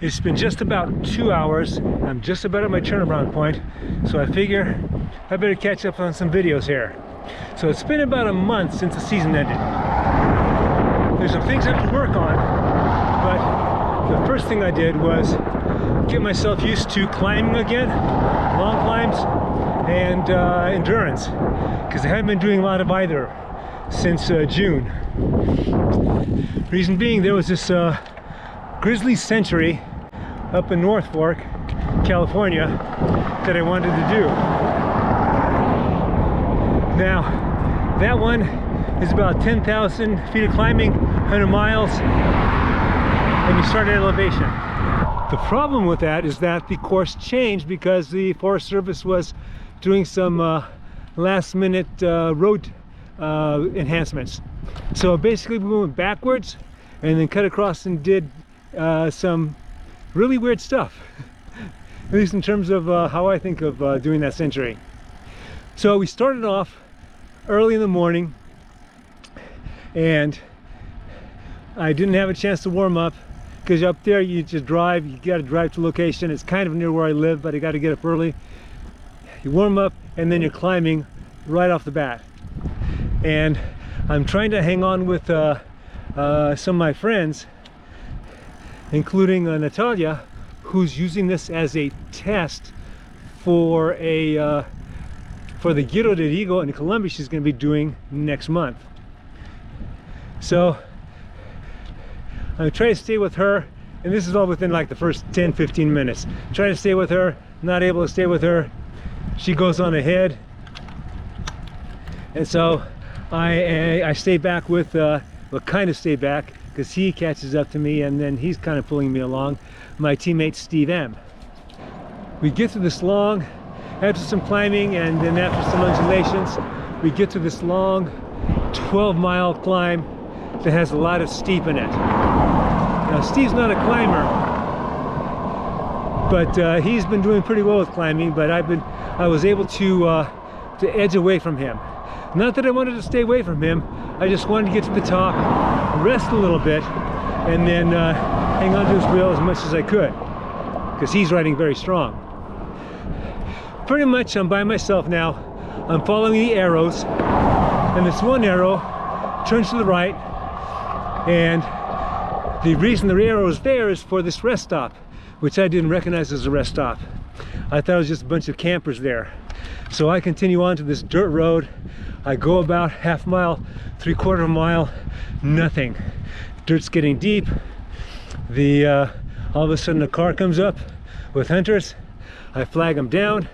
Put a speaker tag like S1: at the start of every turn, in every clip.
S1: It's been just about 2 hours. I'm just about at my turnaround point, so I figure I better catch up on some videos here. So it's been about a month since the season ended. There's some things I have to work on, but the first thing I did was get myself used to climbing again, long climbs and endurance, because I haven't been doing a lot of either since June. Reason being, there was this Grizzly Century up in North Fork, California, that I wanted to do. Now, that one is about 10,000 feet of climbing, 100 miles, and you start at elevation. The problem with that is that the course changed because the Forest Service was doing some last-minute road enhancements. So basically we went backwards and then cut across and did some really weird stuff, at least in terms of how I think of doing that century. So we started off early in the morning, and I didn't have a chance to warm up, because up there you just drive, you got to drive to location. It's kind of near where I live, but I got to get up early. You warm up and then you're climbing right off the bat. And I'm trying to hang on with some of my friends, including Natalia, who's using this as a test for the Giro de Rigo in Colombia she's going to be doing next month. So I'm trying to stay with her, and this is all within like the first 10-15 minutes. Try to stay with her, not able to stay with her. She goes on ahead, and so I stay back with, well, kind of stay back, because he catches up to me, and then he's kind of pulling me along, my teammate Steve M. We get to this long, after some climbing and then after some undulations, we get to this long 12-mile climb that has a lot of steep in it. Now Steve's not a climber, but he's been doing pretty well with climbing, but I was able to edge away from him. Not that I wanted to stay away from him, I just wanted to get to the top, rest a little bit, and then hang on to his wheel as much as I could, because he's riding very strong. Pretty much I'm by myself now. I'm following the arrows, and this one arrow turns to the right, and the reason the arrow is there is for this rest stop, which I didn't recognize as a rest stop. I thought it was just a bunch of campers there. So I continue on to this dirt road. I go about half mile, 3/4 mile, nothing. Dirt's getting deep. All of a sudden a car comes up with hunters. I flag them down.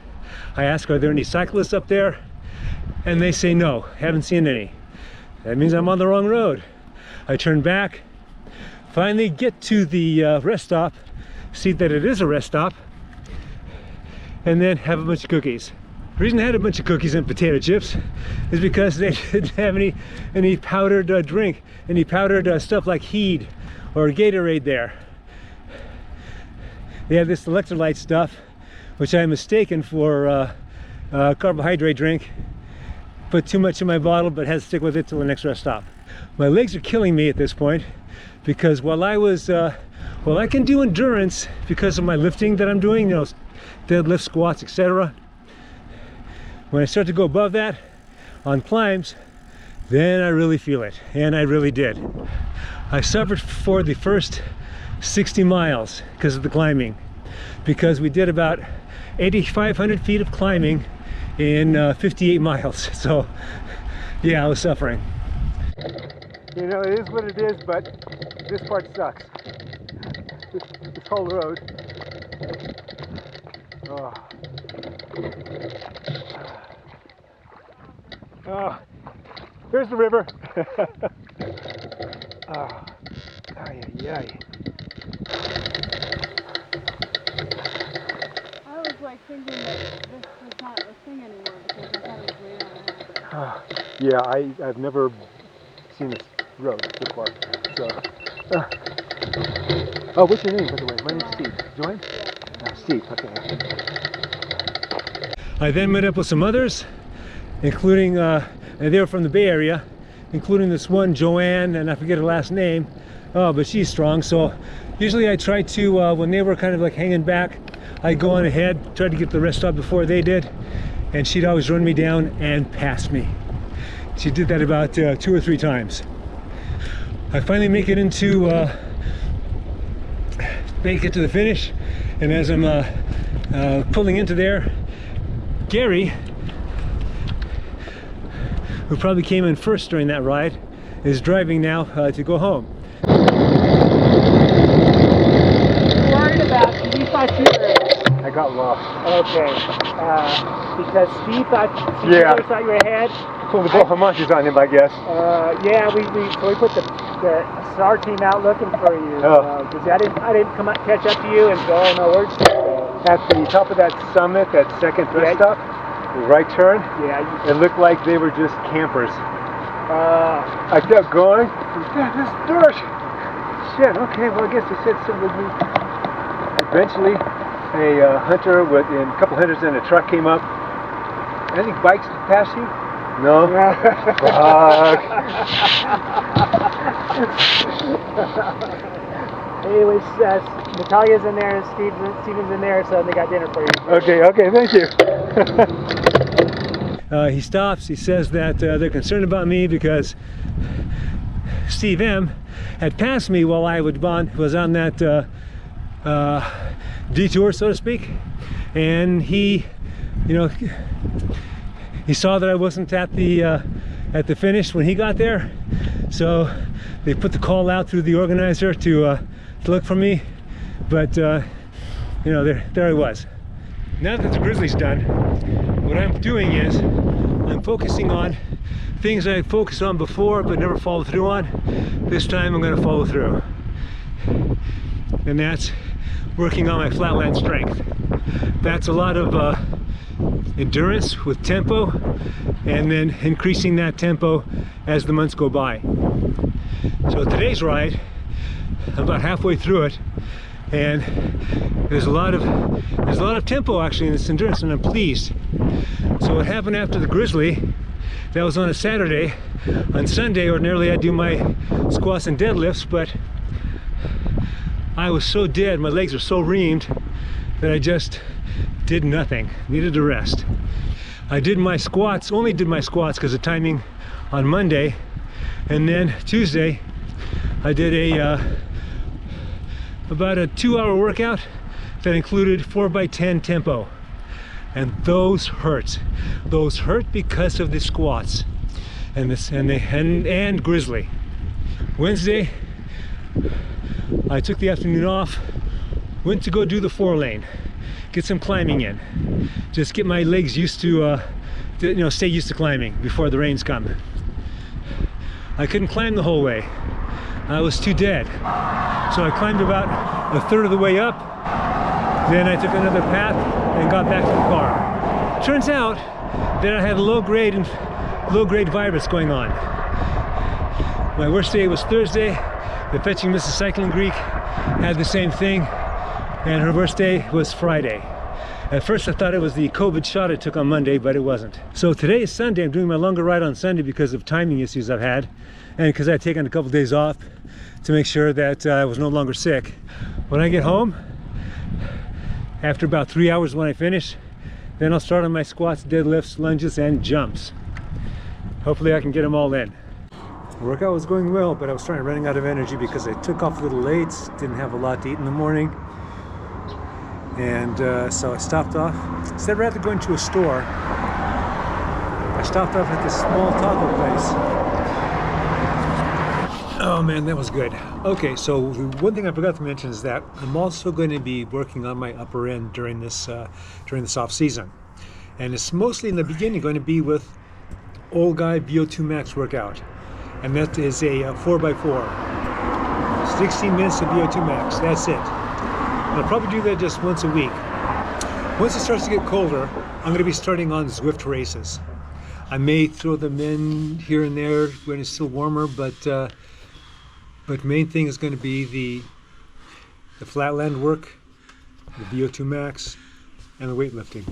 S1: I ask, are there any cyclists up there? And they say no, haven't seen any. That means I'm on the wrong road. I turn back, finally get to the rest stop, see that it is a rest stop, and then have a bunch of cookies. The reason I had a bunch of cookies and potato chips is because they didn't have any powdered drink, any powdered stuff like Heed or Gatorade there. They have this electrolyte stuff, which I mistaken for a carbohydrate drink. Put too much in my bottle, but had to stick with it till the next rest stop. My legs are killing me at this point, because while I can do endurance because of my lifting that I'm doing, you know, deadlift, squats, etc. When I start to go above that on climbs, then I really feel it, and I really did. I suffered for the first 60 miles because of the climbing, because we did about 8,500 feet of climbing in 58 miles. So yeah, I was suffering. You know, it is what it is, but this part sucks. This whole road. Oh. Oh. There's the river. Oh. Ay, ay, ay.
S2: I was like thinking that this was not a thing anymore, because I thought it was way out ahead.
S1: Yeah, I've never seen this road before. So. Oh, what's your name, by the way? My name's Steve. Join? Yeah. Steve, okay. I then met up with some others, including, they were from the Bay Area, including this one Joanne, and I forget her last name. Oh, but she's strong, so Usually I try to, when they were kind of like hanging back, I'd go on ahead, try to get the rest stop before they did, and she'd always run me down and pass me. She did that about 2 or 3 times. I finally make it to the finish, and as I'm pulling into there, Gary, who probably came in first during that ride, is driving now to go home.
S3: Worried about Steve thought you were.
S1: I got lost.
S3: Okay. Because Steve thought you were ahead.
S1: Pulled the Bohamontes on him, I guess.
S3: Yeah, we put the SAR team out looking for you. Because I didn't come out catch up to you and go, oh no, where's
S1: At the top of that summit, that second rest stop, the right turn, it looked like they were just campers. I kept going. This is dirt. Shit. Okay. Well, I guess they said something would be. Eventually, a hunter with a couple hunters in a truck came up. Any bikes pass you? No. Fuck.
S3: Anyways, Natalia's in there, Steven's in there, so they got dinner for you.
S1: Okay. Thank you. He stops. He says that they're concerned about me because Steve M had passed me while I was on that detour, so to speak, and he saw that I wasn't at the finish when he got there, so they put the call out through the organizer to look for me. But there I was. Now that the Grizzly's done, what I'm doing is I'm focusing on things I focused on before but never followed through on. This time I'm going to follow through, and that's working on my flatland strength. That's a lot of endurance with tempo, and then increasing that tempo as the months go by. So today's ride, I'm about halfway through it, and there's a lot of tempo actually in this endurance, and I'm pleased. So what happened after the Grizzly, that was on a Saturday. On Sunday, ordinarily I do my squats and deadlifts, but I was so dead, my legs were so reamed that I just did nothing, needed to rest. I did my squats, only did my squats because of timing on Monday, and then Tuesday I did about a 2-hour workout that included 4x10 tempo, and those hurt. Those hurt because of the squats and Grizzly. Wednesday I took the afternoon off, went to go do the 4-lane, get some climbing in, just get my legs used to stay used to climbing before the rains come. I couldn't climb the whole way, I was too dead, so I climbed about a third of the way up, then I took another path and got back to the car. Turns out that I had low-grade virus going on. My worst day was Thursday. The Fetching Mrs. Cycling Greek had the same thing, and her worst day was Friday. At first I thought it was the COVID shot I took on Monday, but it wasn't. So today is Sunday. I'm doing my longer ride on Sunday because of timing issues I've had, and because I'd taken a couple days off to make sure that I was no longer sick. When I get home, after about 3 hours when I finish, then I'll start on my squats, deadlifts, lunges, and jumps. Hopefully I can get them all in. The workout was going well, but I was running out of energy because I took off a little late, didn't have a lot to eat in the morning, and so I stopped off. Instead of rather going to a store, I stopped off at this small taco place. Oh man, that was good. Okay, so the one thing I forgot to mention is that I'm also going to be working on my upper end during this off season, and it's mostly in the beginning going to be with Old Guy VO2 Max workout, and that is a 4x4, 16 minutes of VO2 Max. That's it. And I'll probably do that just once a week. Once it starts to get colder, I'm going to be starting on Zwift races. I may throw them in here and there when it's still warmer, but main thing is going to be the flatland work, the VO2 Max, and the weightlifting.